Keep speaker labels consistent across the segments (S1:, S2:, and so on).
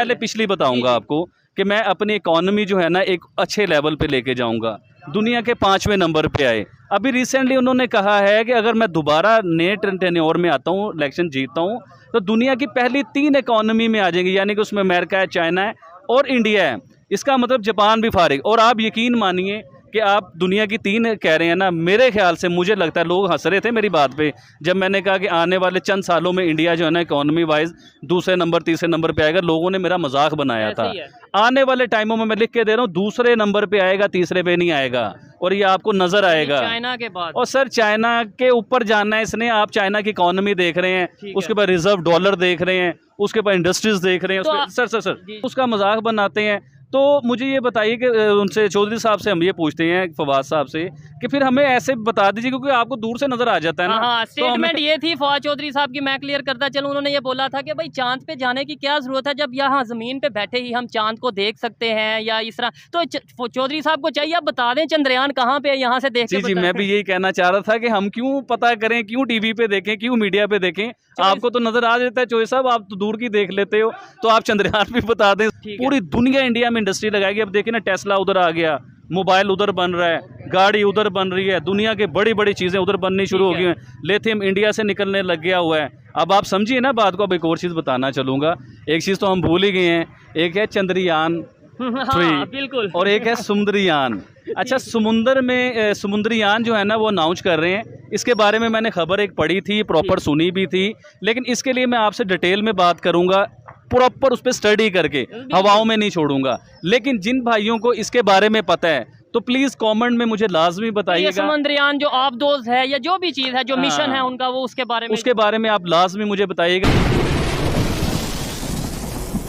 S1: पहले पिछली बताऊंगा आपको कि मैं अपनी इकोनॉमी जो है ना एक अच्छे लेवल पे लेके जाऊंगा, दुनिया के 5वें नंबर पे आए। अभी रिसेंटली उन्होंने कहा है कि अगर मैं दोबारा नए टेन्योर में आता हूँ, इलेक्शन जीतता हूँ, तो दुनिया की पहली 3 इकोनॉमी में आ जाएंगी, यानी कि उसमें अमेरिका है, चाइना है और इंडिया है। इसका मतलब जापान भी फारिग। और आप यकीन मानिए कि आप दुनिया की 3 कह रहे हैं ना, मेरे ख्याल से मुझे लगता है लोग हंस रहे थे मेरी बात पे जब मैंने कहा कि आने वाले चंद सालों में इंडिया जो है ना इकोनॉमी वाइज दूसरे नंबर तीसरे नंबर पे आएगा। लोगों ने मेरा मजाक बनाया था। आने वाले टाइमों में मैं लिख के दे रहा हूँ, दूसरे नंबर पे आएगा, तीसरे पे नहीं आएगा, और ये आपको नजर आएगा
S2: चाइना के बाद।
S1: और सर चाइना के ऊपर जाना है इसने। आप चाइना की इकोनॉमी देख रहे हैं, उसके बाद रिजर्व डॉलर देख रहे हैं, उसके बाद इंडस्ट्रीज देख रहे हैं, तो सर उसका मजाक बनाते हैं। तो मुझे ये बताइए कि उनसे चौधरी साहब से हम ये पूछते हैं, फवाद साहब से, कि फिर हमें ऐसे बता दीजिए क्योंकि आपको दूर से नजर आ जाता है ना।
S2: हाँ, स्टेटमेंट ये थी फवाद चौधरी साहब की, मैं क्लियर करता चलूं। उन्होंने ये बोला था कि भाई चांद पे जाने की क्या जरूरत है जब यहाँ जमीन पे बैठे ही हम चांद को देख सकते हैं या इस तरह। तो चौधरी साहब को चाहिए आप बता दें चंद्रयान कहाँ पे है, यहाँ से देख
S1: जी मैं भी यही कहना चाह रहा था कि हम क्यों पता करें, क्यों टीवी पे देखें, क्यों मीडिया पे देखें। आपको तो नजर आ जाता है चौधरी साहब, आप तो दूर की देख लेते हो, तो आप चंद्रयान भी बता दें। पूरी दुनिया इंडिया में इंडस्ट्री लगाएगी। अब देखिए ना, टेस्ला उधर आ गया, मोबाइल उधर बन रहा है, गाड़ी उधर बन रही है, दुनिया की बड़ी बड़ी चीजें उधर बननी शुरू हो गई हैं। लिथियम इंडिया से निकलने लग गया हुआ है। अब आप समझिए ना बात को। अब एक और चीज बताना चलूंगा, एक चीज तो हम भूल ही गए हैं, एक है चंद्रयान 3
S2: बिल्कुल,
S1: और एक है समुद्रयान। अच्छा, समुद्रयान जो है ना वो अनाउंस कर रहे हैं। इसके बारे में मैंने खबर एक पढ़ी थी, प्रॉपर सुनी भी थी, लेकिन इसके लिए मैं आपसे डिटेल में बात करूंगा, प्रॉपर उस पर स्टडी करके, हवाओं में नहीं छोड़ूंगा। लेकिन जिन भाइयों को इसके बारे में पता है तो प्लीज कमेंट में मुझे लाजमी बताइएगा।
S2: समुद्रयान जो आबदोज है या जो भी चीज है, जो मिशन है उनका, वो उसके बारे में आप
S1: लाजमी मुझे बताइएगा।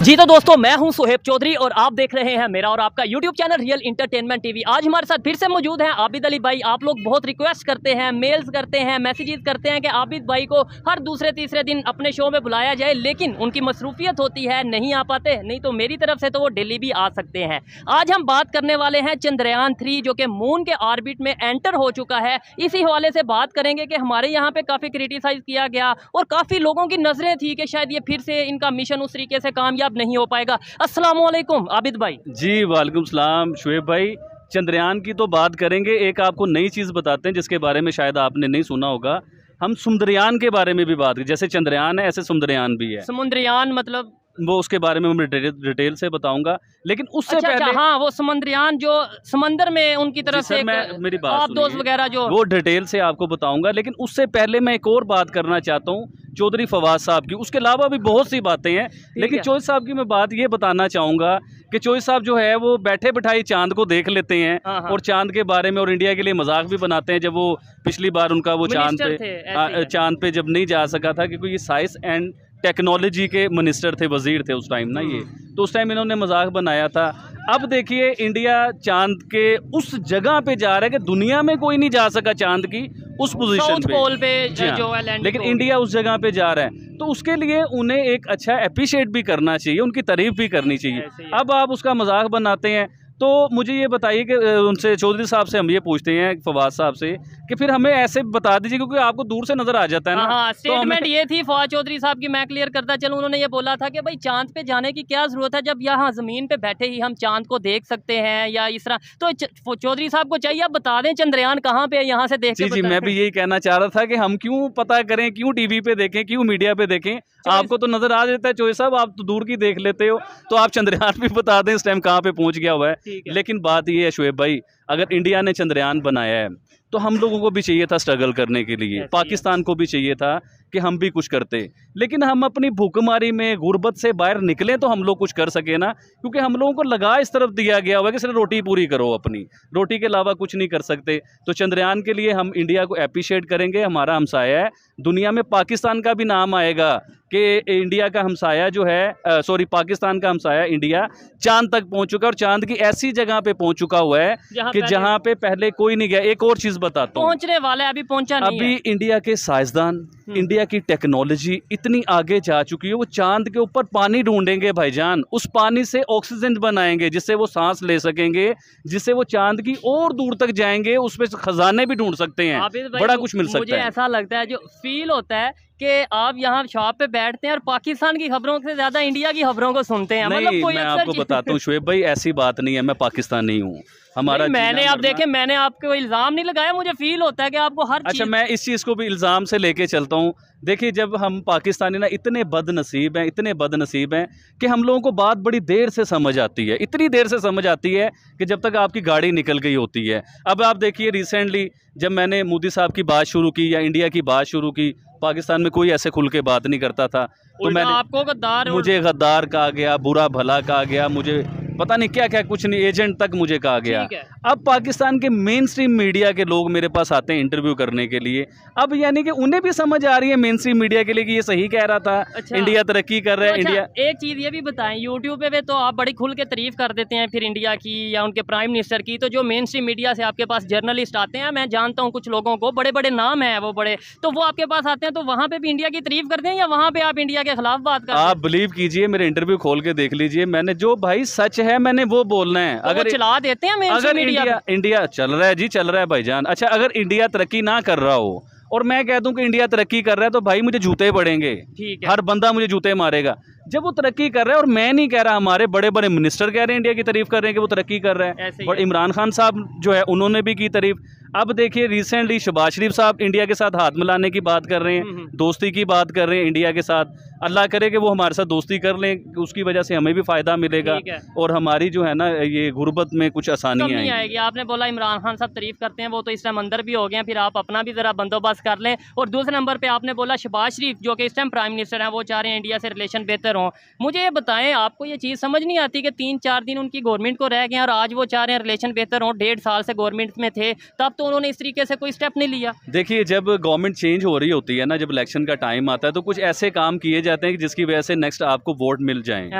S2: जी तो दोस्तों, मैं हूं सुहेब चौधरी और आप देख रहे हैं मेरा और आपका YouTube channel real entertainment TV. आज हमारे साथ फिर से मौजूद हैं आबिद अली भाई। आप लोग बहुत रिक्वेस्ट करते हैं, मेल्स करते हैं, मैसेजेस करते हैं कि आबिद भाई को हर दूसरे तीसरे दिन अपने शो में बुलाया जाए, लेकिन उनकी मसरूफियत होती है, नहीं आ पाते। नहीं तो मेरी तरफ से तो वो दिल्ली भी आ सकते हैं। आज हम बात करने वाले हैं चंद्रयान 3 जो कि मून के ऑर्बिट में एंटर हो चुका है। इसी हवाले से बात करेंगे कि हमारे यहाँ पे काफ़ी क्रिटिसाइज किया गया और काफ़ी लोगों की नजरें थी कि शायद ये फिर से इनका मिशन उस तरीके से कामयाब नहीं हो पाएगा। अस्सलाम वालेकुम आबिद भाई।
S1: जी वालेकुम सलाम शुएब भाई। चंद्रयान की तो बात करेंगे, एक आपको नई चीज़ बताते हैं जिसके बारे में शायद आपने नहीं सुना होगा। हम समुद्रयान के बारे में भी बात करें, जैसे चंद्रयान है ऐसे समुद्रयान भी है।
S2: समुद्रयान मतलब
S1: वो उसके बारे में मैं डिटेल से बताऊंगा, लेकिन उससे पहले
S2: हाँ, वो समुद्रयान जो समंदर में उनकी तरफ से
S1: मेरी बात
S2: दोस्त वगैरह जो,
S1: वो डिटेल से आपको बताऊंगा। लेकिन उससे पहले मैं एक और बात करना चाहता हूँ चौधरी फवाद साहब की। उसके अलावा भी बहुत सी बातें हैं, लेकिन चौधरी साहब की मैं बात ये बताना चाहूँगा कि चौधरी साहब जो है वो बैठे बिठाई चांद को देख लेते हैं और चांद के बारे में और इंडिया के लिए मजाक भी बनाते हैं। जब वो पिछली बार उनका वो चांद पे जब नहीं जा सका था, क्योंकि ये साइंस एंड टेक्नोलॉजी के मिनिस्टर थे, वजीर थे उस टाइम ना ये, तो उस टाइम इन्होंने मजाक बनाया था। अब देखिए इंडिया चांद के उस जगह पे जा रहा है कि दुनिया में कोई नहीं जा सका चांद की उस पोजीशन पे, जो है, लेकिन इंडिया उस जगह पे जा रहा है। तो उसके लिए उन्हें एक अच्छा अप्रिशिएट भी करना चाहिए, उनकी तारीफ भी करनी चाहिए। अब आप उसका मजाक बनाते हैं। तो मुझे ये बताइए कि उनसे चौधरी साहब से हम ये पूछते हैं, फवाद साहब से, कि फिर हमें ऐसे बता दीजिए क्योंकि आपको दूर से नजर आ जाता है ना।
S2: हाँ, स्टेटमेंट ये थी फवाद चौधरी साहब की, मैं क्लियर करता चलूं। उन्होंने ये बोला था कि भाई चांद पे जाने की क्या जरूरत है जब यहाँ जमीन पे बैठे ही हम चांद को देख सकते हैं या इस तरह। तो चौधरी साहब को चाहिए आप बता दें चंद्रयान कहाँ पे है, यहाँ से देख।
S1: जी मैं भी यही कहना चाह रहा था कि हम क्यों पता करें, क्यों टीवी पे देखें, क्यों मीडिया पे देखें। आपको तो नजर आ जाता है चौधरी साहब, आप तो दूर की देख लेते हो, तो आप चंद्रयान भी बता दें इस टाइम कहाँ पे पहुंच गया हुआ है। लेकिन बात ये है शुएब भाई, अगर इंडिया ने चंद्रयान बनाया है तो हम लोगों को भी चाहिए था स्ट्रगल करने के लिए, पाकिस्तान को भी चाहिए था कि हम भी कुछ करते। लेकिन हम अपनी भूखमरी में गुर्बत से बाहर निकलें तो हम लोग कुछ कर सके ना, क्योंकि हम लोगों को लगा इस तरफ दिया गया हुआ है कि सिर्फ रोटी पूरी करो, अपनी रोटी के अलावा कुछ नहीं कर सकते। तो चंद्रयान के लिए हम इंडिया को अप्रिशिएट करेंगे, हमारा हमसाया है। दुनिया में पाकिस्तान का भी नाम आएगा कि इंडिया का हमसाया जो है, सॉरी पाकिस्तान का हमसाया इंडिया चांद तक पहुंच चुका है और चांद की ऐसी जगह पे पहुंच चुका हुआ है कि जहां पे पहले कोई नहीं गया। एक और चीज बताता हूं,
S2: पहुंचने वाला है, अभी पहुंचा नहीं है।
S1: अभी इंडिया के साइंसदान, इंडिया की टेक्नोलॉजी इतनी आगे जा चुकी है, वो चांद के ऊपर पानी ढूंढेंगे भाईजान, उस पानी से ऑक्सीजन बनाएंगे जिससे वो सांस ले सकेंगे, जिससे वो चांद की और दूर तक जाएंगे, उसमें खजाने भी ढूंढ सकते हैं, बड़ा कुछ मिल सकता है।
S2: मुझे ऐसा लगता है, जो फील होता है कि आप यहाँ शॉप पे बैठते हैं और पाकिस्तान की खबरों से ज्यादा इंडिया की खबरों को सुनते हैं। मतलब
S1: नहीं,
S2: कोई
S1: मैं
S2: अक्सर
S1: आपको बताता हूँ शुएब भाई, ऐसी बात नहीं है, मैं पाकिस्तानी हूँ। हमारा
S2: मैंने आप देखे, मैंने आपको इल्जाम नहीं लगाया, मुझे फील होता है कि आपको हर
S1: अच्छा,
S2: चीज...
S1: मैं इस चीज़ को भी इल्ज़ाम से लेके चलता हूँ। देखिए, जब हम पाकिस्तानी ना इतने बदनसीब हैं, इतने बदनसीब हैं कि हम लोगों को बात बड़ी देर से समझ आती है, इतनी देर से समझ आती है कि जब तक आपकी गाड़ी निकल गई होती है। अब आप देखिए, रिसेंटली जब मैंने मोदी साहब की बात शुरू की या इंडिया की बात शुरू की, पाकिस्तान में कोई ऐसे खुल के बात नहीं करता था, तो मैंने
S2: आपको गद्दार,
S1: मुझे गद्दार कहा गया, बुरा भला कहा गया, मुझे पता नहीं क्या क्या, कुछ नहीं, एजेंट तक मुझे कहा गया। अब पाकिस्तान के मेन स्ट्रीम मीडिया के लोग मेरे पास आते हैं इंटरव्यू करने के लिए। अब यानी कि उन्हें भी समझ आ रही है मेन स्ट्रीम मीडिया के लिए कि ये सही कह रहा था। अच्छा, इंडिया तरक्की कर रहा है।
S2: तो
S1: इंडिया,
S2: एक चीज़ ये भी बताएं, यूट्यूब पे तो आप बड़ी खुल के तारीफ कर देते हैं फिर इंडिया की या उनके प्राइम मिनिस्टर की, तो जो मेन स्ट्रीम मीडिया से आपके पास जर्नलिस्ट आते हैं, मैं जानता हूँ कुछ लोगों को, बड़े बड़े नाम हैं वो बड़े, तो वो आपके पास आते हैं तो वहाँ पे भी इंडिया की तारीफ करते हैं या वहाँ पे आप इंडिया के खिलाफ बात करते हैं?
S1: आप बिलीव कीजिए, मेरे इंटरव्यू खोल के देख लीजिए, मैंने जो भाई सच है मैंने वो बोलना है।
S2: तो अगर चला देते हैं
S1: अगर इंडिया चल रहा है जी, चल रहा है भाईजान। अच्छा, अगर इंडिया तरक्की ना कर रहा हो और मैं कह दूं कि इंडिया तरक्की कर रहा है, तो भाई मुझे जूते पड़ेंगे, ठीक है, हर बंदा मुझे जूते मारेगा। जब वो तरक्की कर रहा है, और मैं नहीं कह रहा, हमारे बड़े बड़े मिनिस्टर कह रहे हैं, इंडिया की तारीफ कर रहे हैं कि वो तरक्की कर रहा है, और इमरान खान साहब जो है उन्होंने भी की तारीफ। अब देखिए, रिसेंटली शहबाज शरीफ साहब इंडिया के साथ हाथ मिलाने की बात कर रहे हैं, दोस्ती की बात कर रहे हैं इंडिया के साथ। अल्लाह करे कि वो हमारे साथ दोस्ती कर लें, उसकी वजह से हमें भी फ़ायदा मिलेगा और हमारी जो है ना ये गुर्बत में कुछ आसानी
S2: आएगी। आपने बोला इमरान खान साहब तारीफ करते हैं, वो तो इस टाइम अंदर भी हो गए हैं, फिर आप अपना भी ज़रा बंदोबस्त कर लें। और दूसरे नंबर पर आपने बोला शहबाज शरीफ जो कि इस टाइम प्राइम मिनिस्टर हैं, वो चाह रहे हैं इंडिया से रिलेशन बेहतर हों। मुझे ये बताएं, आपको ये चीज़ समझ नहीं आती कि 3-4 दिन उनकी गवर्नमेंट को रह गए और आज वो चाह रहे हैं रिलेशन बेहतर हों? 1.5 साल से गवर्नमेंट में थे, तब तो उन्होंने इस तरीके से कोई स्टेप नहीं लिया।
S1: देखिए, जब गवर्नमेंट चेंज हो रही होती है ना, जब इलेक्शन का टाइम आता है, तो कुछ ऐसे काम किए जाते हैं कि जिसकी वजह से नेक्स्ट आपको वोट मिल जाएं।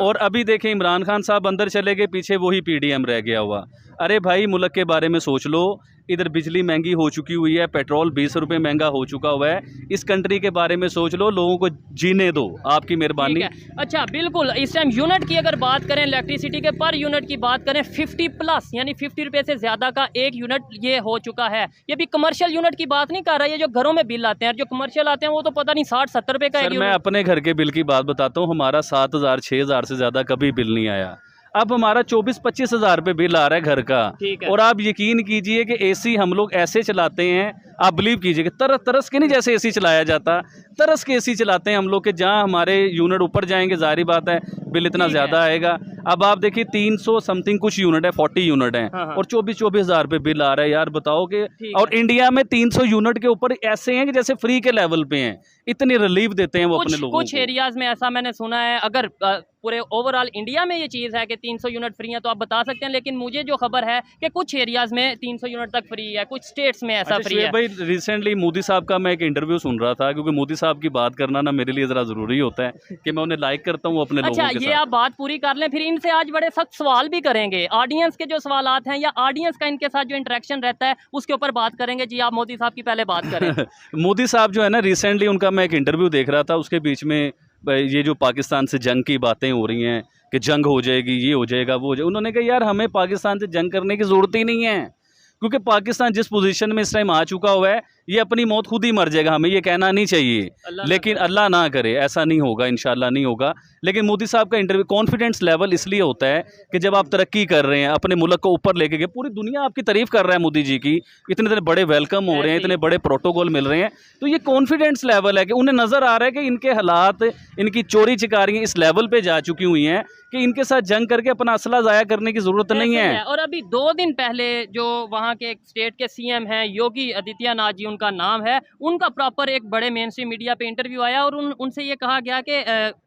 S1: और अभी देखें, इमरान खान साहब अंदर चले गए, पीछे वही पीडीएम रह गया हुआ। अरे भाई, मुल्क के बारे में सोच लो। इधर बिजली महंगी हो चुकी हुई है, पेट्रोल 20 रुपये महंगा हो चुका हुआ है। इस कंट्री के बारे में सोच लो, लोगों को जीने दो, आपकी मेहरबानी।
S2: अच्छा, बिल्कुल। इस टाइम यूनिट की अगर बात करें, इलेक्ट्रिसिटी के पर यूनिट की बात करें, 50 प्लस यानी 50 रुपये से ज़्यादा का एक यूनिट ये हो चुका है। ये भी कमर्शियल यूनिट की बात नहीं कर रहा है, ये जो घरों में बिल आते हैं, जो कमर्शियल आते हैं वो तो पता नहीं 60-70 रुपये का।
S1: मैं अपने घर के बिल की बात बताता हूँ, हमारा 7,000-6,000 से ज़्यादा कभी बिल नहीं आया। अब हमारा 24-25 हज़ार रुपये बिल आ रहा है घर का। और आप यकीन कीजिए कि एसी हम लोग ऐसे चलाते हैं, आप बिलीव कीजिए कि तरस के नहीं जैसे एसी चलाया जाता, तरस के एसी चलाते हैं हम लोग, कि जहाँ हमारे यूनिट ऊपर जाएंगे जाहिर बात है बिल इतना ज़्यादा आएगा। अब आप देखिए 300 समथिंग कुछ यूनिट है, 40 यूनिट हैं, और 24-24 हज़ार रुपये बिल आ रहा है। यार बताओ कि, और इंडिया में 300 यूनिट के ऊपर ऐसे हैं कि जैसे फ्री के लेवल पे हैं, इतनी रिलीफ देते हैं वो अपने लोगों को।
S2: कुछ एरियाज में ऐसा मैंने सुना है, अगर पूरे ओवरऑल इंडिया में ये चीज़ है कि 300 यूनिट फ्री है तो आप बता सकते हैं, लेकिन मुझे जो खबर है कि कुछ एरियाज में 300 यूनिट तक फ्री है, कुछ स्टेट्स में ऐसा फ्री है।
S1: भाई, रिसेंटली मोदी साहब का मैं एक इंटरव्यू सुन रहा था, क्योंकि मोदी साहब की बात करना ना मेरे लिए ज़रा ज़रूरी होता है कि मैं उन्हें लाइक करता हूँ अपने लोगों के साथ।
S2: ये आप बात पूरी कर लें, फिर इनसे आज बड़े सख्त सवाल भी करेंगे। ऑडियंस के जो सवालात हैं या ऑडियंस का इनके साथ जो इंटरेक्शन रहता है उसके ऊपर बात करेंगे। जी, आप मोदी साहब की पहले बात करें।
S1: मोदी साहब जो है ना, रिसेंटली उनका मैं एक इंटरव्यू देख रहा था, उसके बीच में ये जो पाकिस्तान से जंग की बातें हो रही हैं कि जंग हो जाएगी, ये हो जाएगा, वो हो जाएगा, उन्होंने कहा यार हमें पाकिस्तान से जंग करने की ज़रूरत ही नहीं है, क्योंकि पाकिस्तान जिस पोजीशन में इस टाइम आ चुका हुआ है, ये अपनी मौत खुद ही मर जाएगा। हमें ये कहना नहीं चाहिए, लेकिन अल्लाह ना करे ऐसा नहीं होगा, इंशाल्लाह नहीं होगा। लेकिन मोदी साहब का इंटरव्यू, कॉन्फिडेंस लेवल इसलिए होता है कि जब आप तरक्की कर रहे हैं, अपने मुल्क को ऊपर लेके गए, पूरी दुनिया आपकी तारीफ कर रहा है मोदी जी की, इतने बड़े वेलकम हो रहे हैं, इतने बड़े प्रोटोकॉल मिल रहे हैं, तो ये कॉन्फिडेंस लेवल है कि उन्हें नज़र आ रहा है कि इनके हालात, इनकी चोरी चिकारियाँ इस लेवल पर जा चुकी हुई हैं कि इनके साथ जंग करके अपना असला ज़ाया करने की ज़रूरत नहीं है।
S2: और अभी 2 दिन पहले जो वहाँ के एक स्टेट के सीएम हैं, योगी आदित्यनाथ जी उनका नाम है, उनका प्रॉपर एक बड़े मेन स्ट्रीम मीडिया पे इंटरव्यू आया और उनसे ये कहा गया कि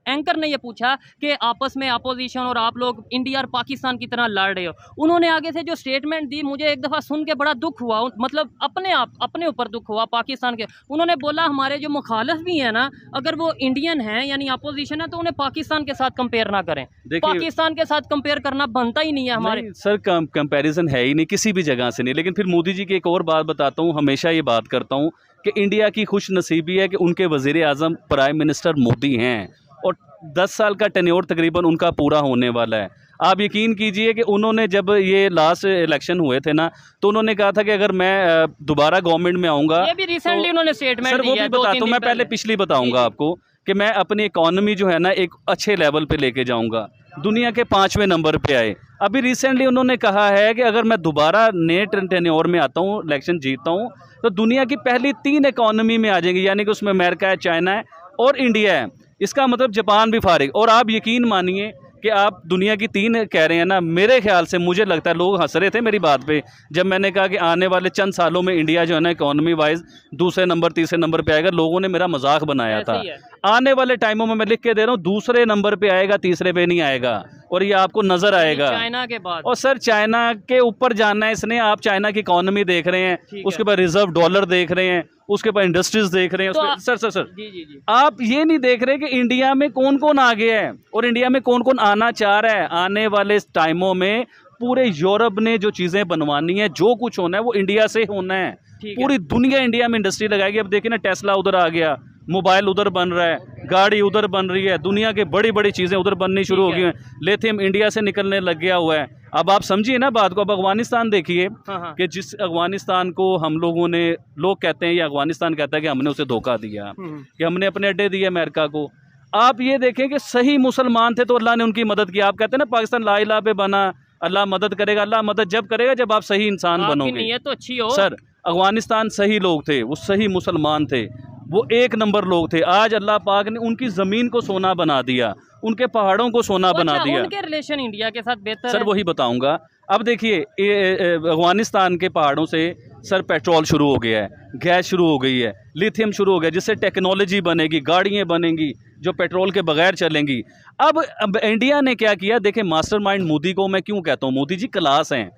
S2: एंकर ने ये पूछा कि आपस में अपोजिशन और आप लोग इंडिया और पाकिस्तान की तरह लड़ रहे हो। उन्होंने आगे से जो स्टेटमेंट दी, मुझे एक दफ़ा सुन के बड़ा दुख हुआ, मतलब अपने ऊपर दुख हुआ पाकिस्तान के। उन्होंने बोला हमारे जो मुखालिफ भी हैं ना, अगर वो इंडियन हैं यानी अपोजिशन है, तो उन्हें पाकिस्तान के साथ कंपेयर ना करें। पाकिस्तान के साथ कंपेयर करना बनता ही नहीं है हमारे।
S1: सर, कंपैरिजन है ही नहीं किसी भी जगह से नहीं। लेकिन फिर मोदी जी की एक और बात बताता हूँ, हमेशा ये बात करता हूँ कि इंडिया की खुश नसीबी है कि उनके वज़ीर आज़म प्राइम मिनिस्टर मोदी हैं और 10 साल का टेन्योर तकरीबन उनका पूरा होने वाला है। आप यकीन कीजिए कि उन्होंने जब ये लास्ट इलेक्शन हुए थे ना, तो उन्होंने कहा था कि अगर मैं दोबारा गवर्नमेंट में आऊँगा,
S2: ये भी रिसेंटली उन्होंने स्टेटमेंट
S1: सर वो भी बताता हूँ, मैं पहले पिछली बताऊँगा आपको कि मैं अपनी इकॉनमी जो है ना एक अच्छे लेवल पे लेके जाऊँगा, दुनिया के 5वें नंबर पे आए। अभी रिसेंटली उन्होंने कहा है कि अगर मैं दोबारा नए टेन्योर में आता हूँ, इलेक्शन जीतता हूँ, तो दुनिया की पहली 3 इकॉनमी में आ जाएंगी, यानी कि उसमें अमेरिका है, चाइना है और इंडिया है। इसका मतलब जापान भी फारिग। और आप यकीन मानिए कि आप दुनिया की 3 कह रहे हैं ना, मेरे ख्याल से मुझे लगता है लोग हंस रहे थे मेरी बात पे जब मैंने कहा कि आने वाले चंद सालों में इंडिया जो है ना इकॉनमी वाइज दूसरे नंबर तीसरे नंबर पे आएगा। लोगों ने मेरा मजाक बनाया था। आने वाले टाइमों में मैं लिख के दे रहा हूँ, दूसरे नंबर पे आएगा, तीसरे पे नहीं आएगा, और ये आपको नजर आएगा
S2: चाइना के बाद।
S1: और सर चाइना के ऊपर जाना है इसने। आप चाइना की इकॉनमी देख रहे हैं, उसके बाद रिजर्व डॉलर देख रहे हैं, उसके बाद इंडस्ट्रीज देख रहे हैं,
S2: तो
S1: सर
S2: जी।
S1: आप ये नहीं देख रहे कि इंडिया में कौन कौन आ गया है और इंडिया में कौन कौन आना चाह रहा है। आने वाले टाइमों में पूरे यूरोप ने जो चीजें बनवानी है, जो कुछ होना है वो इंडिया से होना है। पूरी दुनिया इंडिया में इंडस्ट्री लगाएगी। अब देखिए ना, टेस्ला उधर आ गया, मोबाइल उधर बन रहा है, गाड़ी उधर बन रही है, दुनिया की बड़ी बड़ी चीज़ें उधर बननी शुरू हो गई हैं। लिथियम इंडिया से निकलने लग गया हुआ है। अब आप समझिए ना बात को। अब अफगानिस्तान देखिए कि जिस अफगानिस्तान को हम लोगों ने, लोग कहते हैं या अफगानिस्तान कहता है कि हमने उसे धोखा दिया, कि हमने अपने अड्डे दिए अमेरिका को। आप ये देखें कि सही मुसलमान थे तो अल्लाह ने उनकी मदद की। आप कहते हैं ना पाकिस्तान ला इलाहा पे बना, अल्लाह मदद करेगा। अल्लाह मदद जब करेगा जब आप सही इंसान बनोगे।
S2: नीयत तो अच्छी हो।
S1: सर अफगानिस्तान सही लोग थे, वो सही मुसलमान थे, वो 1 नंबर लोग थे। आज अल्लाह पाक ने उनकी ज़मीन को सोना बना दिया, उनके पहाड़ों को सोना बना दिया।
S2: उनके रिलेशन इंडिया के साथ बेहतर
S1: सर वही बताऊंगा। अब देखिए अफगानिस्तान के पहाड़ों से सर पेट्रोल शुरू हो गया है, गैस शुरू हो गई है, लिथियम शुरू हो गया, जिससे टेक्नोलॉजी बनेगी, गाड़ियाँ बनेंगी जो पेट्रोल के बगैर चलेंगी। अब इंडिया ने क्या किया, देखें मास्टरमाइंड मोदी को मैं क्यों कहता हूँ, मोदी जी क्लास हैं।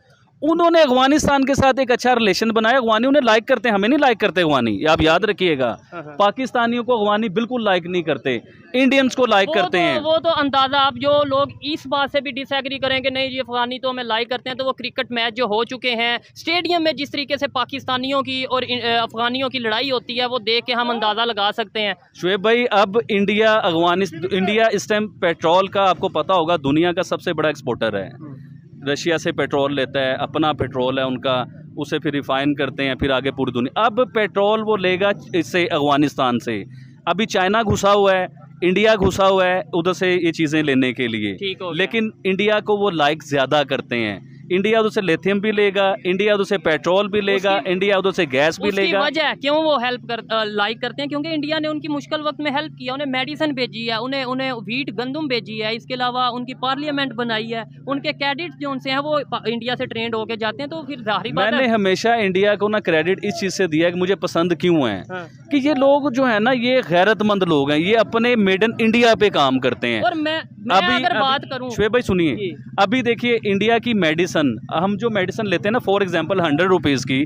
S1: उन्होंने अफगानिस्तान के साथ एक अच्छा रिलेशन बनाया। अफगानी उन्हें लाइक करते हैं, हमें नहीं लाइक करते अफगानी, आप याद रखिएगा। पाकिस्तानियों को अफगानी बिल्कुल लाइक नहीं करते, इंडियंस को लाइक करते हैं।
S2: वो तो अंदाजा, आप जो लोग इस बात से भी डिसएग्री करेंगे नहीं जी अफगानी तो हमें लाइक करते हैं, तो वो क्रिकेट मैच जो हो चुके हैं स्टेडियम में, जिस तरीके से पाकिस्तानियों की और अफगानियों की लड़ाई होती है, वो देख के हम अंदाजा लगा सकते हैं।
S1: शुएब भाई, अब इंडिया इस टाइम पेट्रोल का आपको पता होगा दुनिया का सबसे बड़ा एक्सपोर्टर है। रशिया से पेट्रोल लेता है, अपना पेट्रोल है उनका, उसे फिर रिफाइन करते हैं, फिर आगे पूरी दुनिया। अब पेट्रोल वो लेगा इससे अफगानिस्तान से। अभी चाइना घुसा हुआ है, इंडिया घुसा हुआ है उधर से ये चीज़ें लेने के लिए, लेकिन इंडिया को वो लाइक ज़्यादा करते हैं। इंडिया उधर से लिथियम भी लेगा, इंडिया उधर से पेट्रोल भी लेगा, इंडिया उधर से गैस भी लेगा।
S2: वजह क्यों वो लाइक करते हैं? क्योंकि इंडिया ने उनकी मुश्किल वक्त में हेल्प किया, उन्हें मेडिसिन भेजी है, उन्हें व्हीट गंदम भेजी है, इसके अलावा उनकी पार्लियामेंट बनाई है, उनके कैडेट जो उनसे हैं वो इंडिया से ट्रेंड होकर जाते हैं। तो फिर जाहिर बात है,
S1: मैंने हमेशा इंडिया को ना क्रेडिट इस चीज़ से दिया कि मुझे पसंद क्यों है कि ये लोग जो है ना, ये गैरतमंद लोग हैं, ये अपने मेड इन इंडिया पे काम करते हैं।
S2: और मैं अगर बात करूं,
S1: शुएब भाई सुनिए, अभी देखिए इंडिया की मेडिसिन, हम जो मेडिसिन लेते हैं ना, फॉर एग्जांपल 100 रुपीज़ की,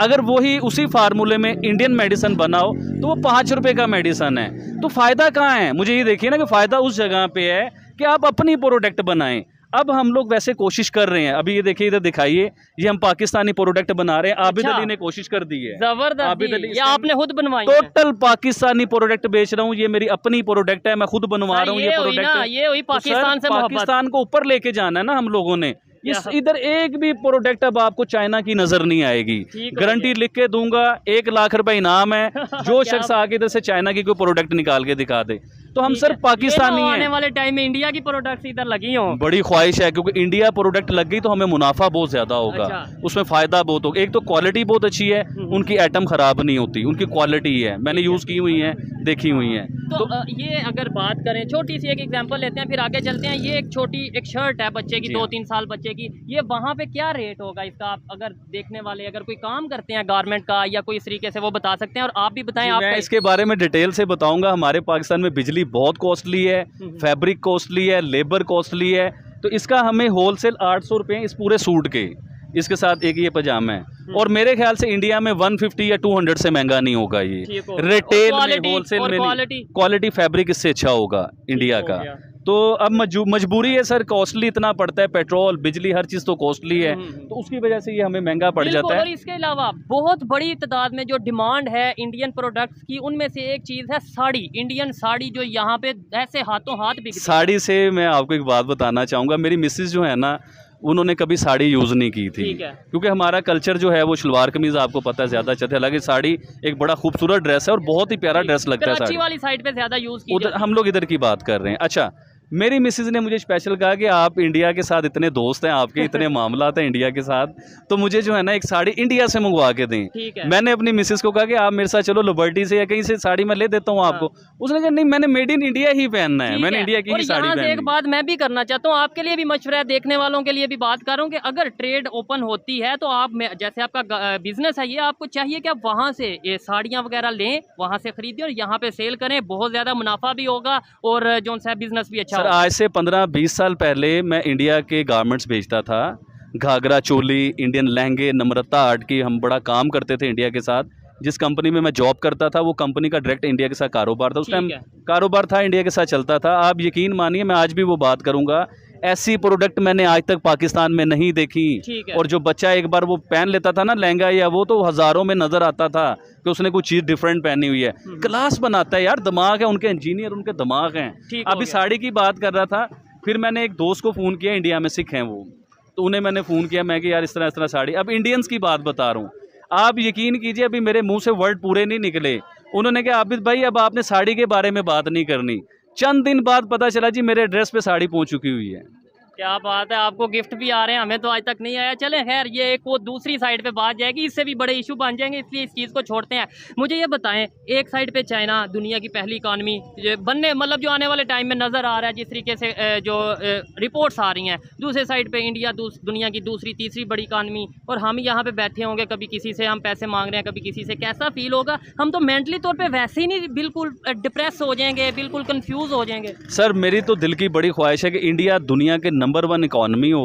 S1: अगर वही उसी फार्मूले में इंडियन मेडिसिन बनाओ तो वो 5 रुपये का मेडिसिन है। तो फ़ायदा कहाँ है? मुझे ये देखिए ना कि फ़ायदा उस जगह पे है कि आप अपनी प्रोडक्ट बनाएं। अब हम लोग वैसे कोशिश कर रहे हैं। अभी ये देखिए, इधर दिखाइए, ये हम पाकिस्तानी प्रोडक्ट बना रहे हैं। आबिद अली ने कोशिश कर दी है,
S2: जबरदस्त।
S1: आबिद अली,
S2: ये आपने खुद बनवाई?
S1: टोटल पाकिस्तानी प्रोडक्ट बेच रहा हूँ, ये मेरी अपनी प्रोडक्ट है, मैं खुद बनवा रहा हूँ ये प्रोडक्ट।
S2: ये हुई पाकिस्तान से मोहब्बत।
S1: पाकिस्तान को ऊपर लेके जाना है ना हम लोगों ने। इधर एक भी प्रोडक्ट अब आपको चाइना की नजर नहीं आएगी, गारंटी लिख के दूंगा। 1 लाख रुपए इनाम है जो शख्स आगे इधर से चाइना की कोई प्रोडक्ट निकाल के दिखा दे। तो हम सर पाकिस्तानी हैं।
S2: आने वाले टाइम में इंडिया की प्रोडक्ट्स इधर लगी हो,
S1: बड़ी ख्वाहिश है, क्योंकि इंडिया प्रोडक्ट लग गई तो हमें मुनाफा बहुत ज्यादा होगा। उसमें फायदा बहुत होगा। एक तो क्वालिटी बहुत अच्छी है, उनकी आइटम खराब नहीं होती, उनकी क्वालिटी है, मैंने यूज की हुई है, देखी हुई है।
S2: तो ये अगर बात करें, छोटी सी एक एग्जांपल लेते हैं फिर आगे चलते हैं। ये एक छोटी एक शर्ट है बच्चे की, 2-3 साल बच्चे की, ये वहाँ पे क्या रेट होगा इसका? आप अगर देखने वाले अगर कोई काम करते हैं गारमेंट का या कोई इस तरीके से, वो बता सकते हैं। और आप भी बताएं।
S1: मैं इसके बारे में डिटेल से बताऊंगा। हमारे पाकिस्तान में बिजली बहुत कॉस्टली है, फैब्रिक कॉस्टली है, लेबर कॉस्टली है। तो इसका हमें होलसेल 800 रुपये इस पूरे सूट के, इसके साथ एक ये पजामा है। और मेरे ख्याल से इंडिया में 150 या 200 से महंगा नहीं होगा ये। रिटेल में, होलसेल में, क्वालिटी फैब्रिक इससे अच्छा होगा इंडिया का। तो अब मजबूरी है सर, कॉस्टली इतना पड़ता है, पेट्रोल बिजली हर चीज़ तो कॉस्टली है, तो उसकी वजह से ये हमें महंगा पड़ जाता है।
S2: और इसके अलावा बहुत बड़ी तादाद में जो डिमांड है इंडियन प्रोडक्ट्स की, उनमें से एक चीज़ है साड़ी, इंडियन साड़ी, जो यहाँ पे ऐसे हाथों हाथ बिकती है।
S1: साड़ी से मैं आपको एक बात बताना चाहूँगा, मेरी मिसेज जो है ना, उन्होंने कभी साड़ी यूज़ नहीं की थी, क्योंकि हमारा कल्चर जो है वो शलवार कमीज़ आपको पता है ज़्यादा चलते है। हालांकि साड़ी एक बड़ा खूबसूरत ड्रेस है और बहुत ही प्यारा ड्रेस लगता है। साड़ी
S2: वाली साइड पे ज़्यादा यूज़ की
S1: उधर हम लोग इधर की बात कर रहे हैं। अच्छा, मेरी मिसेज ने मुझे स्पेशल कहा कि आप इंडिया के साथ इतने दोस्त हैं, आपके इतने मामलात हैं इंडिया के साथ, तो मुझे जो है ना एक साड़ी इंडिया से मंगवा के दें। मैंने अपनी मिसेज को कहा कि आप मेरे साथ चलो लिबर्टी से या कहीं से साड़ी मैं ले देता हूँ आपको। उसने कहा नहीं, मैंने मेड इन इंडिया ही पहनना है, मैंने इंडिया की ही साड़ी पहननी है।
S2: एक बात मैं भी करना चाहता हूँ, आपके लिए भी मशवरा है, देखने वालों के लिए भी बात कर रहा हूँ कि अगर ट्रेड ओपन होती है तो आप, जैसे आपका बिजनेस है ये, आपको चाहिए कि आप वहाँ से ये साड़ियाँ वगैरह लें, वहाँ से खरीदें और यहाँ पे सेल करें, बहुत ज़्यादा मुनाफा भी होगा और जो सा बिजनेस भी अच्छा।
S1: सर आज से 15-20 साल पहले मैं इंडिया के गारमेंट्स बेचता था, घाघरा चोली, इंडियन लहंगे, नम्रता आर्ट की हम बड़ा काम करते थे इंडिया के साथ। जिस कंपनी में मैं जॉब करता था वो कंपनी का डायरेक्ट इंडिया के साथ कारोबार था, उस टाइम कारोबार था इंडिया के साथ चलता था। आप यकीन मानिए मैं आज भी वो बात करूंगा, ऐसी प्रोडक्ट मैंने आज तक पाकिस्तान में नहीं देखी। और जो बच्चा एक बार वो पहन लेता था ना लहंगा या वो, तो हज़ारों में नज़र आता था कि उसने कुछ चीज़ डिफरेंट पहनी हुई है। क्लास बनाता है यार, दिमाग है उनके, इंजीनियर उनके दिमाग हैं। अभी साड़ी की बात कर रहा था, फिर मैंने एक दोस्त को फ़ोन किया, इंडिया में सिख हैं वो, तो उन्हें मैंने फ़ोन किया, मैं कि यार इस तरह साड़ी। अब इंडियंस की बात बता रहा हूँ, आप यकीन कीजिए अभी मेरे मुंह से वर्ड पूरे नहीं निकले। उन्होंने कहा आबिद भाई अब आपने साड़ी के बारे में बात नहीं करनी। चंद दिन बाद पता चला जी मेरे एड्रेस पे साड़ी पहुंच चुकी हुई है।
S2: क्या बात है, आपको गिफ्ट भी आ रहे हैं, हमें तो आज तक नहीं आया। चलें खैर, ये एक वो दूसरी साइड पे बात जाएगी, इससे भी बड़े इशू बन जाएंगे, इसलिए इस चीज़ को छोड़ते हैं। मुझे ये बताएं, एक साइड पे चाइना दुनिया की पहली इकानमी बनने, मतलब जो आने वाले टाइम में नज़र आ रहा है जिस तरीके से जो रिपोर्ट्स आ रही हैं, दूसरे साइड पर इंडिया दुनिया की दूसरी तीसरी बड़ी इकानमी, और हम यहाँ पर बैठे होंगे, कभी किसी से हम पैसे मांग रहे हैं, कभी किसी से। कैसा फील होगा? हम तो मेंटली तौर पर वैसे ही नहीं, बिल्कुल डिप्रेस हो जाएंगे, बिल्कुल कन्फ्यूज़ हो जाएंगे।
S1: सर मेरी तो दिल की बड़ी ख्वाहिश है कि इंडिया दुनिया के नंबर 1 इकॉनमी हो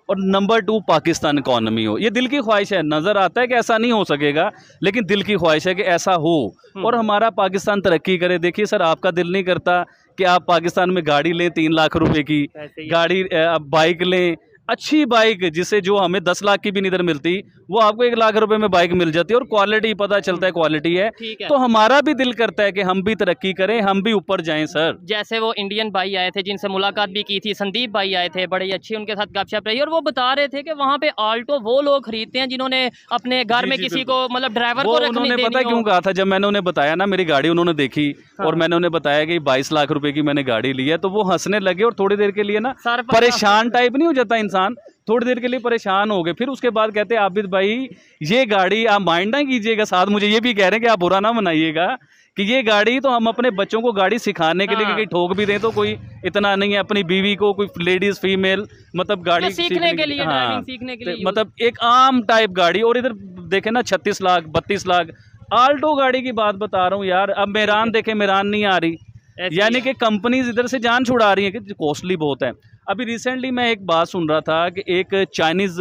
S1: और नंबर 2 पाकिस्तान इकॉनमी हो। ये दिल की ख्वाहिश है, नज़र आता है कि ऐसा नहीं हो सकेगा, लेकिन दिल की ख्वाहिश है कि ऐसा हो और हमारा पाकिस्तान तरक्की करे। देखिए सर, आपका दिल नहीं करता कि आप पाकिस्तान में गाड़ी लें 3 लाख रुपए की गाड़ी, बाइक लें, अच्छी बाइक जिसे जो हमें 10 लाख की भी नहीं इधर मिलती, वो आपको 1 लाख रुपए में बाइक मिल जाती है और क्वालिटी पता चलता है क्वालिटी है। तो हमारा भी दिल करता है कि हम भी तरक्की करें, हम भी ऊपर जाएं सर।
S2: जैसे वो इंडियन भाई आए थे जिनसे मुलाकात भी की थी, संदीप भाई आए थे, बड़ी अच्छी उनके साथ गपशप रही, और वो बता रहे थे कि वहाँ पे आल्टो वो लोग खरीदते हैं जिन्होंने अपने घर में किसी को, मतलब ड्राइवर को रखने
S1: उन्होंने पता क्यों कहा था, जब मैंने उन्हें बताया ना मेरी गाड़ी उन्होंने देखी और मैंने उन्हें बताया कि 22 लाख रुपए की मैंने गाड़ी ली है, तो वो हंसने लगे और थोड़ी देर के लिए ना परेशान टाइप नहीं हो जाता इंसान, थोड़ी देर के लिए परेशान हो गए। फिर उसके बाद कहते हैं आबिद भाई ये गाड़ी आप माइंड ना कीजिएगा, साथ मुझे ये भी कह रहे हैं कि आप बुरा ना मनाइएगा कि ये गाड़ी तो हम अपने बच्चों को गाड़ी सिखाने के लिए, क्योंकि ठोक भी दें तो कोई इतना नहीं है, अपनी बीवी को कोई लेडीज फीमेल मतलब गाड़ी
S2: सीखने के लिए, ड्राइविंग सीखने के लिए,
S1: मतलब एक आम टाइप गाड़ी। और इधर देखे ना 36 लाख 32 लाख आल्टो गाड़ी की बात बता रहा हूँ यार। अब मेरान देखे, मेरान नहीं आ रही, यानी कि कंपनीज इधर से जान छुड़ा रही है कि कॉस्टली बहुत है। अभी रिसेंटली मैं एक बात सुन रहा था कि एक चाइनीज़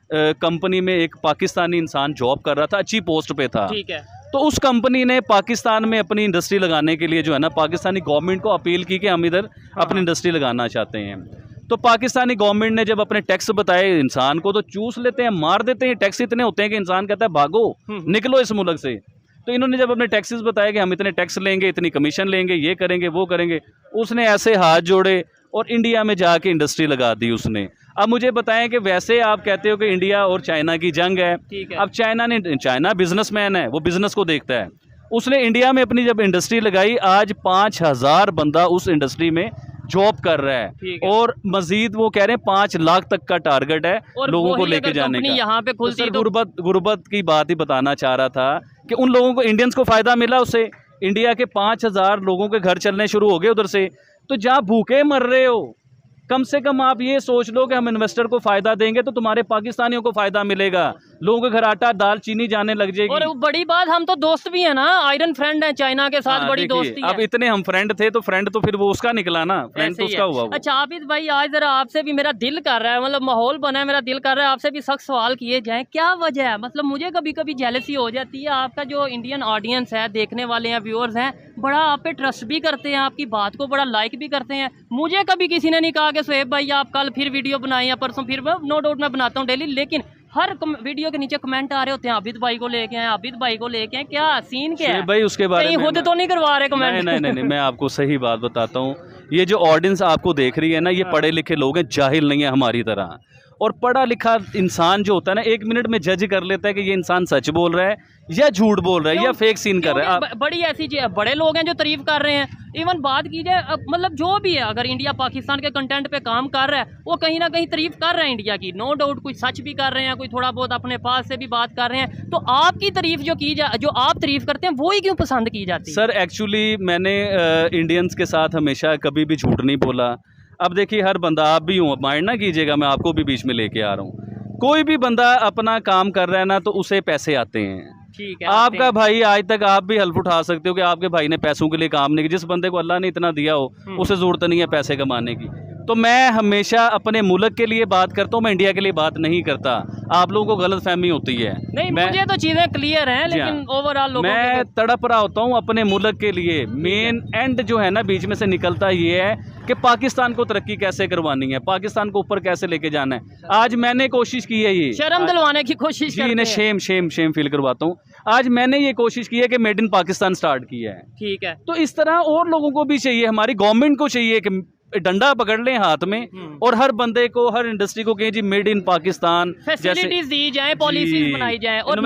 S1: कंपनी में एक पाकिस्तानी इंसान जॉब कर रहा था, अच्छी पोस्ट पे था, ठीक है, तो उस कंपनी ने पाकिस्तान में अपनी इंडस्ट्री लगाने के लिए जो है ना पाकिस्तानी गवर्नमेंट को अपील की कि हम इधर अपनी इंडस्ट्री लगाना चाहते हैं। तो पाकिस्तानी गवर्नमेंट ने जब अपने टैक्स बताए इंसान को, तो चूस लेते हैं, मार देते हैं। टैक्स इतने होते हैं कि इंसान कहता है भागो, निकलो इस मुल्क से। तो इन्होंने जब अपने टैक्सेस बताया कि हम इतने टैक्स लेंगे, इतनी कमीशन लेंगे, ये करेंगे वो करेंगे, उसने ऐसे हाथ जोड़े और इंडिया में जाके इंडस्ट्री लगा दी उसने। अब मुझे बताएं कि वैसे आप कहते हो कि इंडिया और चाइना की जंग है, अब चाइना बिजनेसमैन है, वो बिजनेस को देखता है। उसने इंडिया में अपनी जब इंडस्ट्री लगाई, आज 5000 बंदा उस इंडस्ट्री में जॉब कर रहा है और मजीद वो कह रहे हैं 5 लाख तक का टारगेट है लोगों को लेके जाने का।
S2: यहाँ पे खुलती
S1: तो गुर्बत की बात ही बताना चाह रहा था कि उन लोगों को, इंडियंस को फायदा मिला उससे। इंडिया के 5000 लोगों के घर चलने शुरू हो गए उधर से। तो जहाँ भूखे मर रहे हो, कम से कम आप ये सोच लो कि हम इन्वेस्टर को फ़ायदा देंगे तो तुम्हारे पाकिस्तानियों को फ़ायदा मिलेगा। लोगों के घर आटा दाल चीनी जाने लग जाएगी।
S2: और बड़ी बात, हम तो दोस्त भी है ना, आयरन फ्रेंड है, चाइना के साथ बड़ी दोस्ती है।
S1: अब इतने हम फ्रेंड थे तो फ्रेंड तो फिर वो उसका निकला ना, फ्रेंड तो उसका हुआ वो।
S2: अच्छा आबिद भाई, आज जरा आपसे भी मेरा दिल कर रहा है, मतलब माहौल बना है, मेरा दिल कर रहा है आपसे भी सख्त सवाल किए जाए। क्या वजह है, मतलब मुझे कभी कभी जेलसी हो जाती है, आपका जो इंडियन ऑडियंस है, देखने वाले हैं, व्यूअर्स हैं, बड़ा आप पे ट्रस्ट भी करते हैं, आपकी बात को बड़ा लाइक भी करते हैं। मुझे कभी किसी ने नहीं कहा कि शोएब भाई आप कल फिर वीडियो बनाए या परसों फिर, नो डाउट मैं बनाता हूँ डेली, लेकिन हर वीडियो के नीचे कमेंट आ रहे होते हैं, आबिद भाई को लेके आए, आबिद भाई को लेके आए, क्या सीन क्या है
S1: भाई उसके बारे में?
S2: खुद तो नहीं करवा रहे कमेंट?
S1: नहीं, मैं आपको सही बात बताता हूँ। ये जो ऑडियंस आपको देख रही है ना, ये पढ़े लिखे लोग हैं, जाहिल नहीं है हमारी तरह। और पढ़ा लिखा इंसान जो होता है ना, 1 मिनट में जज कर लेता है कि ये इंसान सच बोल रहा है या झूठ बोल रहा है या फेक सीन कर रहा है।
S2: बड़ी ऐसी बड़े लोग हैं जो तारीफ कर रहे हैं। इवन बात की जाए, मतलब जो भी है, अगर इंडिया पाकिस्तान के कंटेंट पे काम कर रहा है, वो कहीं ना कहीं तारीफ कर रहा है इंडिया की, नो डाउट। कुछ सच भी कर रहे हैं, कोई थोड़ा बहुत अपने पास से भी बात कर रहे हैं। तो आपकी तारीफ जो आप तारीफ करते हैं, वो ही क्यों पसंद की जाती है?
S1: सर एक्चुअली मैंने इंडियंस के साथ हमेशा कभी भी झूठ नहीं बोला। अब देखिए, हर बंदा, आप भी हूँ, माइंड ना कीजिएगा, मैं आपको भी बीच में लेके आ रहा हूँ। कोई भी बंदा अपना काम कर रहा है ना, तो उसे पैसे आते हैं।
S2: ठीक है,
S1: आपका भाई, आज तक आप भी हल्फ उठा सकते हो कि आपके भाई ने पैसों के लिए काम नहीं किया। जिस बंदे को अल्लाह ने इतना दिया हो, उसे जरूरत नहीं है पैसे कमाने की। तो मैं हमेशा अपने मुल्क के लिए बात करता हूँ, मैं इंडिया के लिए बात नहीं करता। आप लोगों को गलत फहमी होती है।
S2: नहीं, मुझे तो चीजें क्लियर हैं, लेकिन ओवरऑल
S1: मैं तड़प रहा होता हूँ अपने मुल्क के लिए। मेन एंड जो है ना, बीच में से निकलता ये है कि पाकिस्तान को तरक्की कैसे करवानी है, पाकिस्तान को ऊपर कैसे लेके जाना है। आज मैंने कोशिश की है, ये
S2: शर्म दिलवाने की कोशिश
S1: जी, इन्हें शेम फील करवाता हूँ। आज मैंने ये कोशिश की है कि मेड इन पाकिस्तान स्टार्ट किया है।
S2: ठीक है,
S1: तो इस तरह और लोगों को भी चाहिए, हमारी गवर्नमेंट को चाहिए कि डंडा पकड़ लें हाथ में और हर बंदे को, हर इंडस्ट्री को कहें जी मेड इन पाकिस्तान,
S2: फैसिलिटीज दी जाए, पॉलिसीज बनाई जाए। और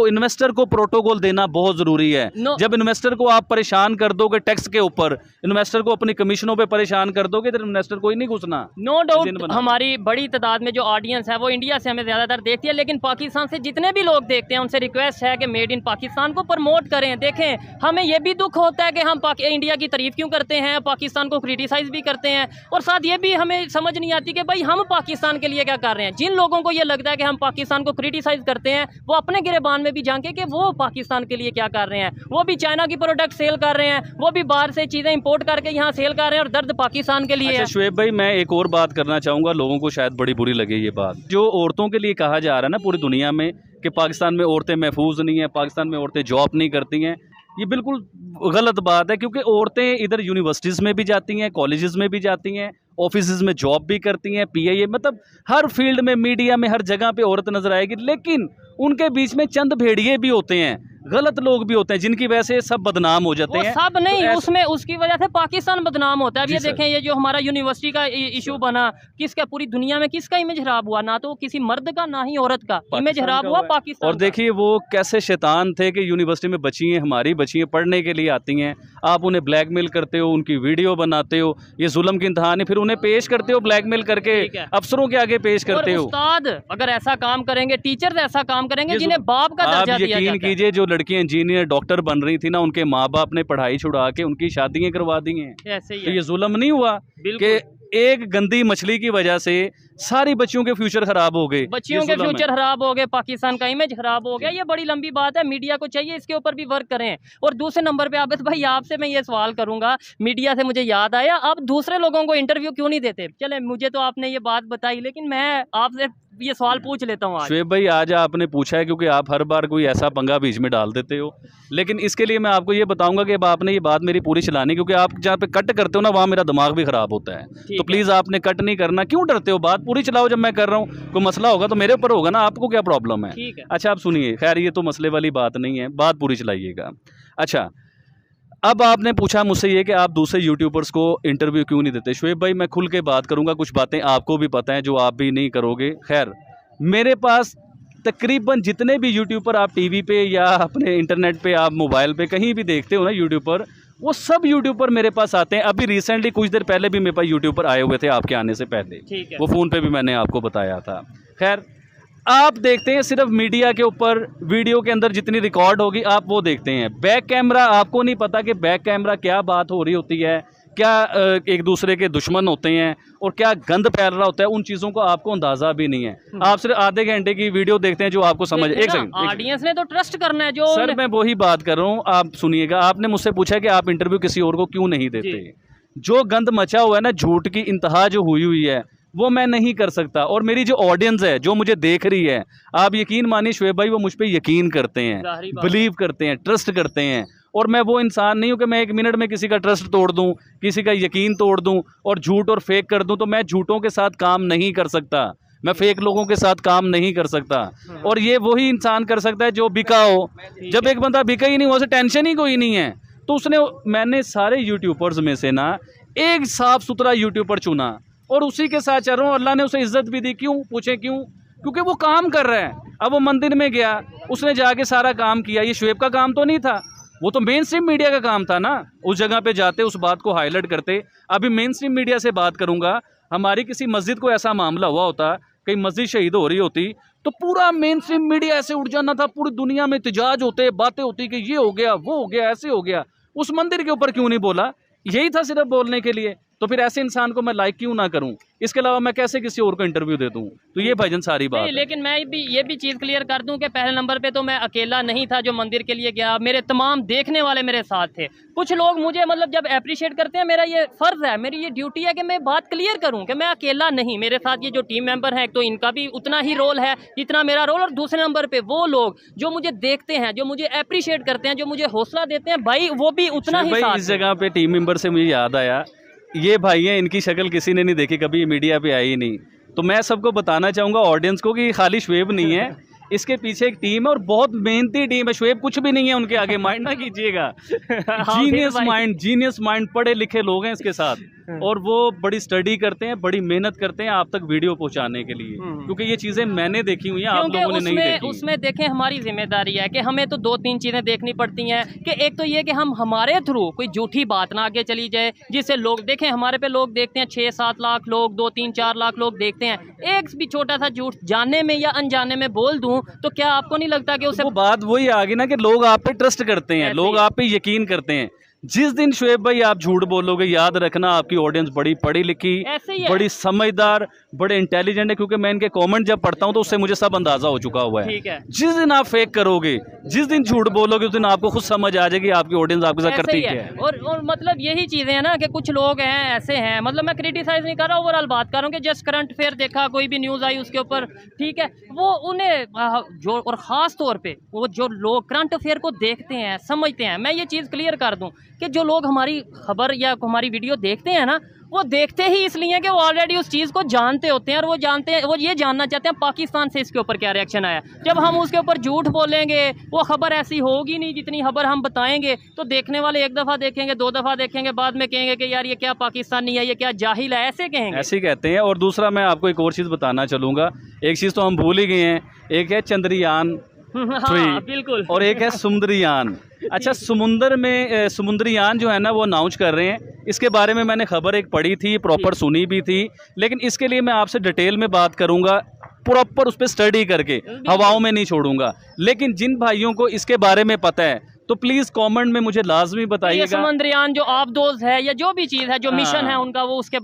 S1: इन्वेस्टर को प्रोटोकॉल देना बहुत जरूरी है। जब इन्वेस्टर को आप परेशान कर दोगे टैक्स के ऊपर, इन्वेस्टर को अपनी कमीशनों पे परेशान कर दोगे, तो इन्वेस्टर कोई नहीं घुसना।
S2: नो डाउट हमारी बड़ी तादाद में जो ऑडियंस है वो इंडिया से हमें ज्यादातर देखती है, लेकिन पाकिस्तान से जितने भी लोग देखते हैं उनसे रिक्वेस्ट है कि मेड इन पाकिस्तान को प्रमोट करें। देखें, हमें ये भी दुख होता है कि हम इंडिया की तारीफ क्यों करते हैं, पाकिस्तान को क्रिटिसाइज भी करते हैं, और साथ ये भी हमें समझ नहीं आती कि भाई हम पाकिस्तान के लिए क्या कर रहे हैं। जिन लोगों को ये लगता है कि हम पाकिस्तान को क्रिटिसाइज करते हैं, वो अपने गिरेबान में भी झांके कि वो पाकिस्तान के लिए क्या कर रहे हैं। वो भी चाइना की प्रोडक्ट सेल कर रहे हैं, वो भी बाहर से चीजें इंपोर्ट करके यहाँ सेल कर रहे हैं, और दर्द पाकिस्तान के लिए।
S1: अच्छा शोएब भाई, मैं एक और बात करना चाहूँगा, लोगों को शायद बड़ी बुरी लगे ये बात, जो औरतों के लिए कहा जा रहा है ना पूरी दुनिया में कि पाकिस्तान में औरतें महफूज नहीं है, पाकिस्तान में औरतें जॉब नहीं करती हैं। ये बिल्कुल गलत बात है, क्योंकि औरतें इधर यूनिवर्सिटीज़ में भी जाती हैं, कॉलेजेस में भी जाती हैं, ऑफिस में जॉब भी करती हैं, PIA, मतलब हर फील्ड में, मीडिया में, हर जगह पे औरत नजर आएगी। लेकिन उनके बीच में चंद भेड़िए भी होते हैं, गलत लोग भी होते हैं, जिनकी वजह से सब बदनाम हो जाते हैं।
S2: सब नहीं, तो उसमें उसकी वजह से पाकिस्तान बदनाम होता है। अब ये देखें, ये जो हमारा यूनिवर्सिटी का इशू बना, किसका, पूरी दुनिया में किसका इमेज खराब हुआ? ना तो किसी मर्द का, ना ही औरत का इमेज खराब हुआ, पाकिस्तान।
S1: और देखिए वो कैसे शैतान थे कि यूनिवर्सिटी में बच्चियाँ, हमारी बच्चियाँ पढ़ने के लिए आती हैं, आप उन्हें ब्लैकमेल करते हो, उनकी वीडियो बनाते हो, ये जुल्म की इंतहान है, फिर उन्हें पेश करते हो ब्लैकमेल करके, अफसरों के आगे पेश करते हो।
S2: उस्ताद अगर ऐसा काम करेंगे, टीचर ऐसा काम करेंगे जिन्हें बाप का दर्जा दिया जाता है।
S1: यकीन कीजिए, जो लड़कियां इंजीनियर, डॉक्टर बन रही थी ना, उनके माँ बाप ने पढ़ाई छुड़ा के उनकी शादियां करवा दी हैं।
S2: ऐसे ही
S1: तो ये जुल्म नहीं हुआ कि एक गंदी मछली की वजह से सारी बच्चियों के फ्यूचर खराब हो गए,
S2: बच्चियों के फ्यूचर खराब हो गए, पाकिस्तान का इमेज खराब हो गया। ये बड़ी लंबी बात है, मीडिया को चाहिए इसके ऊपर भी वर्क करें। और दूसरे नंबर पे आबिद भाई, आपसे मैं ये सवाल करूंगा, मीडिया से मुझे याद आया, आप दूसरे लोगों को इंटरव्यू क्यों नहीं देते? चले, मुझे तो आपने ये बात बताई, लेकिन मैं आपसे ये सवाल पूछ लेता हूँ।
S1: शोएब भाई, आज आपने पूछा है क्योंकि आप हर बार कोई ऐसा पंगा बीच में डाल देते हो, लेकिन इसके लिए मैं आपको ये बताऊंगा कि अब आपने ये बात मेरी पूरी चलानी, क्योंकि आप जहाँ पे कट करते हो ना, वहाँ मेरा दिमाग भी खराब होता है। तो प्लीज़ आपने कट नहीं करना। क्यों डरते हो? बात पूरी चलाओ। जब मैं कर रहा हूँ, कोई मसला होगा तो मेरे ऊपर होगा ना, आपको क्या प्रॉब्लम है? अच्छा आप सुनिए, खैर ये तो मसले वाली बात नहीं है, बात पूरी चलाइएगा। अच्छा, अब आपने पूछा मुझसे ये कि आप दूसरे यूट्यूबर्स को इंटरव्यू क्यों नहीं देते। शोएब भाई, मैं खुल के बात करूँगा, कुछ बातें आपको भी पता है जो आप भी नहीं करोगे। खैर, मेरे पास तकरीबन जितने भी यूट्यूबर आप टीवी पे या अपने इंटरनेट पे, आप मोबाइल पे कहीं भी देखते हो ना यूट्यूबर, वो सब यूट्यूबर मेरे पास आते हैं। अभी रिसेंटली कुछ देर पहले भी मेरे पास यूट्यूबर आए हुए थे आपके आने से पहले, वो फ़ोन पे भी मैंने आपको बताया था। खैर, आप देखते हैं सिर्फ मीडिया के ऊपर, वीडियो के अंदर जितनी रिकॉर्ड होगी आप वो देखते हैं। बैक कैमरा आपको नहीं पता कि बैक कैमरा क्या बात हो रही होती है, क्या एक दूसरे के दुश्मन होते हैं और क्या गंद फैल रहा होता है, उन चीज़ों को आपको अंदाज़ा भी नहीं है। आप सिर्फ आधे घंटे की वीडियो देखते हैं जो आपको समझ। एक सेकंड,
S2: ऑडियंस ने तो ट्रस्ट करना है जो
S1: सर मैं वही बात कर रहा हूँ, आप सुनिएगा। आपने मुझसे पूछा कि आप इंटरव्यू किसी और को क्यों नहीं देते। जो गंद मचा हुआ है ना, झूठ की इंतहा जो हुई है, वो मैं नहीं कर सकता। और मेरी जो ऑडियंस है जो मुझे देख रही है, आप यकीन मानिए शुएब भाई, वो मुझ पर यकीन करते हैं, बिलीव करते हैं, ट्रस्ट करते हैं। और मैं वो इंसान नहीं हूँ कि मैं 1 मिनट में किसी का ट्रस्ट तोड़ दूँ, किसी का यकीन तोड़ दूँ और झूठ और फेक कर दूँ। तो मैं झूठों के साथ काम नहीं कर सकता, मैं फेक लोगों के साथ काम नहीं कर सकता। और ये वही इंसान कर सकता है जो बिका हो। जब एक बंदा बिका ही नहीं, उसे टेंशन ही कोई नहीं है, तो उसने, मैंने सारे यूट्यूबर्स में से ना एक साफ सुथरा यूट्यूबर चुना और उसी के साथ चल रहा हूँ। अल्लाह ने उसे इज्जत भी दी। क्यों पूछे क्यों? क्योंकि वो काम कर रहा है। अब वो मंदिर में गया, उसने जाके सारा काम किया। ये शुएब का काम तो नहीं था, वो तो मेन स्ट्रीम मीडिया का काम था ना। उस जगह पे जाते, उस बात को हाईलाइट करते। अभी मेन स्ट्रीम मीडिया से बात करूंगा, हमारी किसी मस्जिद को ऐसा मामला हुआ होता, कहीं मस्जिद शहीद हो रही होती, तो पूरा मेन स्ट्रीम मीडिया ऐसे उठ जाना था, पूरी दुनिया में एहतजाज होते, बातें होती कि ये हो गया, वो हो गया, ऐसे हो गया। उस मंदिर के ऊपर क्यों नहीं बोला? यही था सिर्फ बोलने के लिए। तो फिर ऐसे इंसान को मैं लाइक क्यों ना करूं? इसके अलावा मैं कैसे किसी और को इंटरव्यू दे दूं? तो ये भाईजान सारी बात है।
S2: लेकिन मैं भी ये भी चीज़ क्लियर कर दूं कि पहले नंबर पे तो मैं अकेला नहीं था जो मंदिर के लिए गया, मेरे तमाम देखने वाले मेरे साथ थे। कुछ लोग मुझे मतलब जब अप्रिशिएट करते हैं, मेरा ये फ़र्ज़ है, मेरी ये ड्यूटी है कि मैं बात क्लियर करूँ कि मैं अकेला नहीं, मेरे साथ ये जो टीम मेंबर हैं, तो इनका भी उतना ही रोल है जितना मेरा रोल। और दूसरे नंबर पर वो लोग जो मुझे देखते हैं, जो मुझे अप्रिशिएट करते हैं, जो मुझे हौसला देते हैं, भाई वो भी उतना ही साथ।
S1: इस जगह पे टीम मेंबर से मुझे याद आया, ये भाई हैं, इनकी शक्ल किसी ने नहीं देखी कभी, मीडिया पे आई नहीं। तो मैं सबको बताना चाहूँगा ऑडियंस को कि खाली शुएब नहीं है, इसके पीछे एक टीम है और बहुत मेहनती टीम है। शुएब कुछ भी नहीं है उनके आगे, माइंड ना कीजिएगा। जीनियस माइंड, पढ़े लिखे लोग हैं इसके साथ, और वो बड़ी स्टडी करते हैं, बड़ी मेहनत करते हैं आप तक वीडियो पहुंचाने के लिए। क्योंकि ये चीज़ें मैंने देखी हुई हैं, आप लोगों ने नहीं देखी।
S2: उसमें देखें हमारी जिम्मेदारी है कि हमें तो 2-3 चीज़ें देखनी पड़ती हैं कि एक तो ये कि हम हमारे थ्रू कोई झूठी बात ना आगे चली जाए, जिससे लोग देखें। हमारे पे लोग देखते हैं 6-7 लाख लोग, 2-3-4 लाख लोग देखते हैं। एक भी छोटा सा झूठ जानने में या अनजाने में बोल दूं तो क्या आपको नहीं लगता कि उससे
S1: वो बात वही आ गई ना कि लोग आप पे ट्रस्ट करते हैं, लोग आप पे यकीन करते हैं। जिस दिन शुएब भाई आप झूठ बोलोगे, याद रखना आपकी ऑडियंस बड़ी पढ़ी लिखी, बड़ी समझदार, बड़े इंटेलिजेंट है। क्योंकि मैं इनके कमेंट जब पढ़ता हूं तो उससे मुझे सब अंदाजा हो चुका हुआ है।
S2: ठीक है।
S1: जिस दिन आप फेक करोगे, जिस दिन झूठ बोलोगे, उस दिन आपको खुद समझ आ जाएगी आपकी ऑडियंस आपके साथ करती क्या है।
S2: और मतलब यही चीज़ें हैं ना कि कुछ लोग हैं ऐसे हैं, मतलब मैं क्रिटिसाइज नहीं कर रहा, ओवरऑल बात कर रहा हूँ कि जस्ट करंट अफेयर देखा, कोई भी न्यूज़ आई उसके ऊपर, ठीक है, वो उन्हें जो, और ख़ास तौर पे वो जो लोग करंट अफेयर को देखते हैं, समझते हैं। मैं ये चीज़ क्लियर कर दूं कि जो लोग हमारी खबर या हमारी वीडियो देखते हैं ना, वो देखते ही इसलिए कि वो ऑलरेडी उस चीज़ को जानते होते हैं, और वो जानते हैं, वो ये जानना चाहते हैं पाकिस्तान से इसके ऊपर क्या रिएक्शन आया। जब हम उसके ऊपर झूठ बोलेंगे, वो खबर ऐसी होगी नहीं जितनी खबर हम बताएंगे, तो देखने वाले 1 दफ़ा देखेंगे, 2 दफ़ा देखेंगे, बाद में कहेंगे कि यार ये क्या पाकिस्तानी है, ये क्या जाहिल है, ऐसे कहेंगे,
S1: ऐसे कहते हैं। और दूसरा मैं आपको एक और चीज़ बताना चलूँगा। एक चीज़ तो हम भूल ही गए हैं, एक है चंद्रयान 3
S2: बिल्कुल,
S1: और एक है समुद्रयान। अच्छा, समुद्रयान जो है ना वो अनाउंस कर रहे हैं। इसके बारे में मैंने खबर एक पढ़ी थी, प्रॉपर सुनी भी थी, लेकिन इसके लिए मैं आपसे डिटेल में बात करूंगा, प्रॉपर उस पर स्टडी करके, हवाओं में नहीं छोड़ूंगा। लेकिन जिन भाइयों को इसके बारे में पता है तो प्लीज़ कमेंट में मुझे लाजमी बताइएगा।
S2: समुद्रयान जो आबदोज है या जो भी चीज़ है, जो मिशन है उनका, वो उसके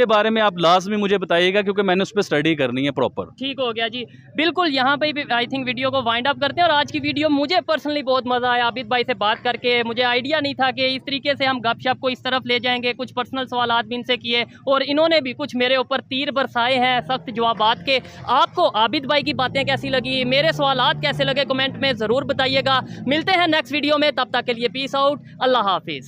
S2: बारे में आप
S1: लाजमी मुझे बताइएगा, क्योंकि मैंने उस पर स्टडी करनी है प्रॉपर।
S2: ठीक हो गया जी, बिल्कुल। यहाँ पे भी आई थिंक वीडियो को वाइंड अप करते हैं। और आज की वीडियो मुझे पर्सनली बहुत मज़ा आया आबिद भाई से बात करके। मुझे आइडिया नहीं था कि इस तरीके से हम गपशप को इस तरफ ले जाएंगे। कुछ पर्सनल सवालात भी इनसे किए और इन्होंने भी कुछ मेरे ऊपर तीर बरसाए हैं सख्त जवाबात के। आपको आबिद भाई की बातें कैसी लगी, मेरे सवालात कैसे लगे, कमेंट में ज़रूर बताइएगा। मिलते हैं नेक्स्ट वीडियो में, तब तक के लिए पीस आउट, अल्लाह हाफिज़।